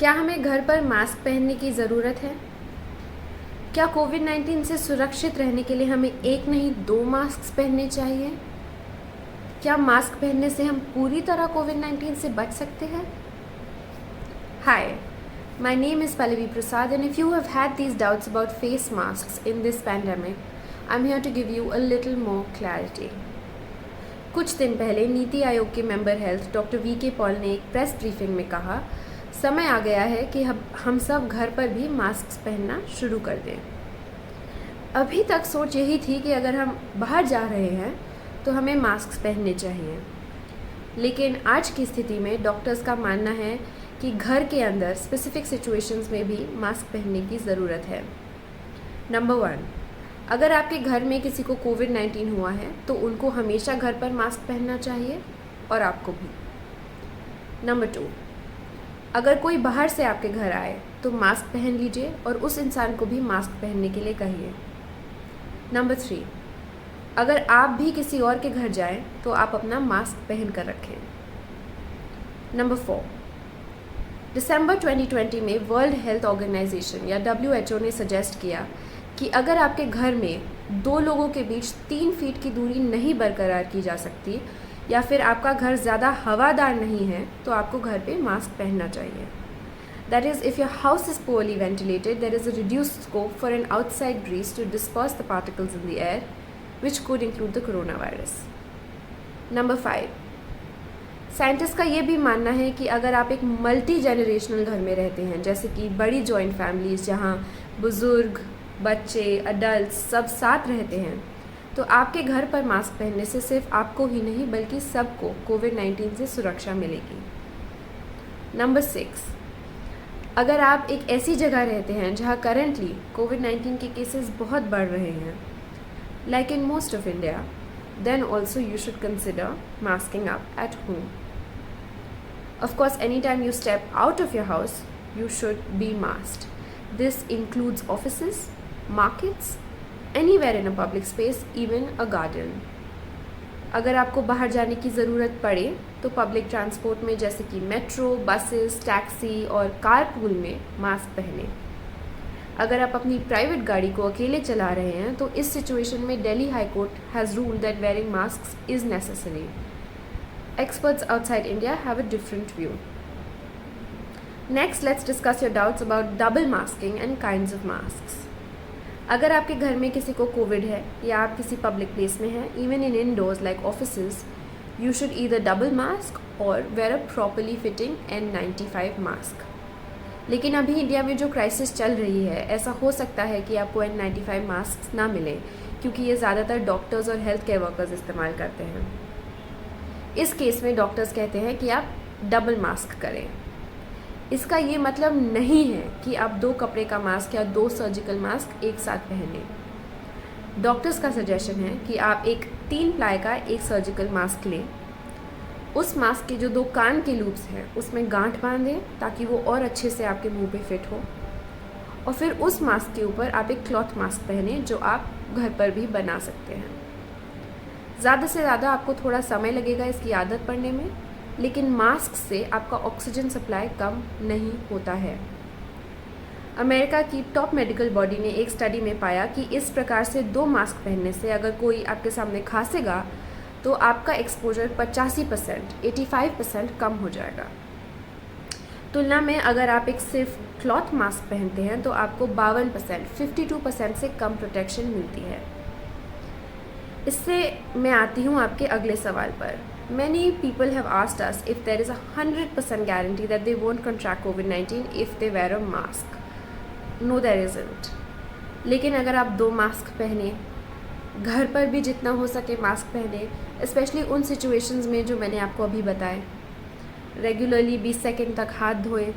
क्या हमें घर पर मास्क पहनने की ज़रूरत है? क्या कोविड-19 से सुरक्षित रहने के लिए हमें एक नहीं 2 मास्क पहनने चाहिए? क्या मास्क पहनने से हम पूरी तरह कोविड-19 से बच सकते हैं? Hi, my name is Pallavi Prasad, and if you have had these doubts about face masks in this pandemic, I'm here to give you a little more clarity. कुछ दिन पहले नीति आयोग के member health doctor VK. Paul ने एक press briefing में कहा, समय आ गया है कि हम सब घर पर भी मास्क पहनना शुरू कर दें। अभी तक सोच यही थी कि अगर हम बाहर जा रहे हैं तो हमें मास्क पहनने चाहिए, लेकिन आज की स्थिति में डॉक्टर्स का मानना है कि घर के अंदर स्पेसिफिक सिचुएशंस में भी मास्क पहनने की ज़रूरत है। नंबर 1, अगर आपके घर में किसी को कोविड-19 हुआ है तो उनको हमेशा घर पर मास्क पहनना चाहिए और आपको भी। नंबर 2, अगर कोई बाहर से आपके घर आए तो मास्क पहन लीजिए और उस इंसान को भी मास्क पहनने के लिए कहिए। नंबर 3, अगर आप भी किसी और के घर जाएं तो आप अपना मास्क पहन कर रखें। नंबर 4, दिसंबर 2020 में वर्ल्ड हेल्थ ऑर्गेनाइजेशन या WHO ने सजेस्ट किया कि अगर आपके घर में 2 लोगों के बीच 3 फीट की दूरी नहीं बरकरार की जा सकती या फिर आपका घर ज़्यादा हवादार नहीं है तो आपको घर पे मास्क पहनना चाहिए। That is, if your house is poorly ventilated, there is a reduced scope for an outside breeze to disperse the particles in the air, which could include the coronavirus. Number 5, scientist का ये भी मानना है कि अगर आप एक multi generational घर में रहते हैं, जैसे कि बड़ी जॉइंट फैमिलीज़ जहाँ बुज़ुर्ग, बच्चे, अडल्ट सब साथ रहते हैं, तो आपके घर पर मास्क पहनने से सिर्फ आपको ही नहीं बल्कि सबको कोविड-19 से सुरक्षा मिलेगी। नंबर 6, अगर आप एक ऐसी जगह रहते हैं जहां करंटली कोविड-19 के केसेस बहुत बढ़ रहे हैं, like in most of India, then also you should consider masking up at home. Of course, any time you step out of your house you should be masked. This includes offices, markets, anywhere in a public space, even a garden. अगर आपको बाहर जाने की ज़रूरत पड़े तो public transport में जैसे कि मेट्रो, बसेस, टैक्सी और कारपूल में मास्क पहनें। अगर आप अपनी प्राइवेट गाड़ी को अकेले चला रहे हैं तो इस सिचुएशन में Delhi high court has ruled that wearing masks is necessary. Experts outside India have a different view. Next, let's discuss your doubts about double masking and kinds of masks. अगर आपके घर में किसी को कोविड है या आप किसी पब्लिक प्लेस में हैं, even in indoors like offices, you should either double mask और wear a properly fitting N95 mask. लेकिन अभी इंडिया में जो क्राइसिस चल रही है, ऐसा हो सकता है कि आपको N95 मास्क ना मिले क्योंकि ये ज़्यादातर डॉक्टर्स और हेल्थ केयर वर्कर्स इस्तेमाल करते हैं. इस केस में डॉक्टर्स कहते हैं कि आप डबल मास्क करें. इसका ये मतलब नहीं है कि आप 2 कपड़े का मास्क या 2 सर्जिकल मास्क एक साथ पहनें. डॉक्टर्स का सजेशन है कि आप एक 3 प्लाई का एक सर्जिकल मास्क लें. उस मास्क के जो 2 कान के लूप्स हैं उसमें गांठ बांधें ताकि वो और अच्छे से आपके मुंह पे फिट हो, और फिर उस मास्क के ऊपर आप एक क्लॉथ मास्क पहने जो आप घर पर भी बना सकते हैं. ज़्यादा से ज़्यादा आपको थोड़ा समय लगेगा इसकी आदत पड़ने में, लेकिन मास्क से आपका ऑक्सीजन सप्लाई कम नहीं होता है. अमेरिका की टॉप मेडिकल बॉडी ने एक स्टडी में पाया कि इस प्रकार से 2 मास्क पहनने से अगर कोई आपके सामने खांसेगा तो आपका एक्सपोजर 85%, 85% कम हो जाएगा. तुलना में अगर आप एक सिर्फ क्लॉथ मास्क पहनते हैं तो आपको 52%, 52% से कम प्रोटेक्शन मिलती है. इससे मैं आती हूँ आपके अगले सवाल पर. Many people have asked us if there is a 100% guarantee that they won't contract COVID-19 if they wear a mask. No, there isn't. लेकिन अगर आप 2 मास्क पहने, घर पर भी जितना हो सके मास्क पहने, स्पेशली उन सिचुएशंस में जो मैंने आपको अभी बताए. रेगुलरली 20 सेकेंड तक हाथ धोएं,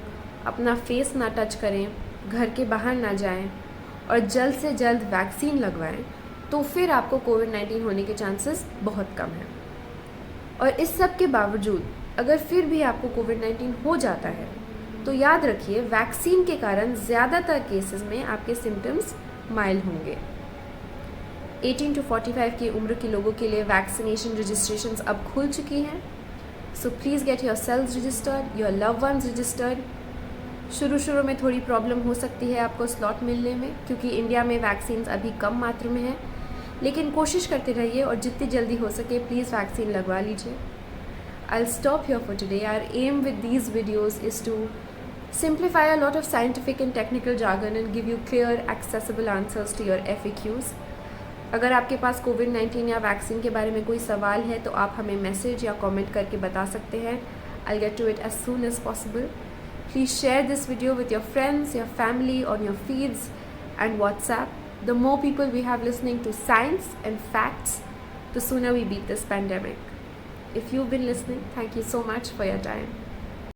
अपना फेस ना टच करें, घर के बाहर ना जाएं और जल्द से जल्द वैक्सीन लगवाएं, तो फिर आपको कोविड-19 होने के चांसेस बहुत कम हैं. और इस सब के बावजूद अगर फिर भी आपको कोविड-19 हो जाता है तो याद रखिए, वैक्सीन के कारण ज़्यादातर केसेस में आपके सिम्टम्स माइल्ड होंगे. 18 to 45 की उम्र के लोगों के लिए वैक्सीनेशन रजिस्ट्रेशंस अब खुल चुकी हैं. So please get yourselves registered, your loved ones registered. शुरू में थोड़ी प्रॉब्लम हो सकती है आपको स्लॉट मिलने में, क्योंकि इंडिया में वैक्सीन अभी कम मात्रा में है, लेकिन कोशिश करते रहिए और जितनी जल्दी हो सके प्लीज़ वैक्सीन लगवा लीजिए. I'll stop here for today. Our aim with these videos is to simplify a lot of scientific and technical jargon and give you clear, accessible answers to your FAQs. अगर आपके पास कोविड-19 या vaccine के बारे में कोई सवाल है तो आप हमें मैसेज या कमेंट करके बता सकते हैं. I'll get to it as soon as possible. Please share this video with your friends, your family, on your feeds and WhatsApp. The more people we have listening to science and facts, the sooner we beat this pandemic. If you've been listening, thank you so much for your time.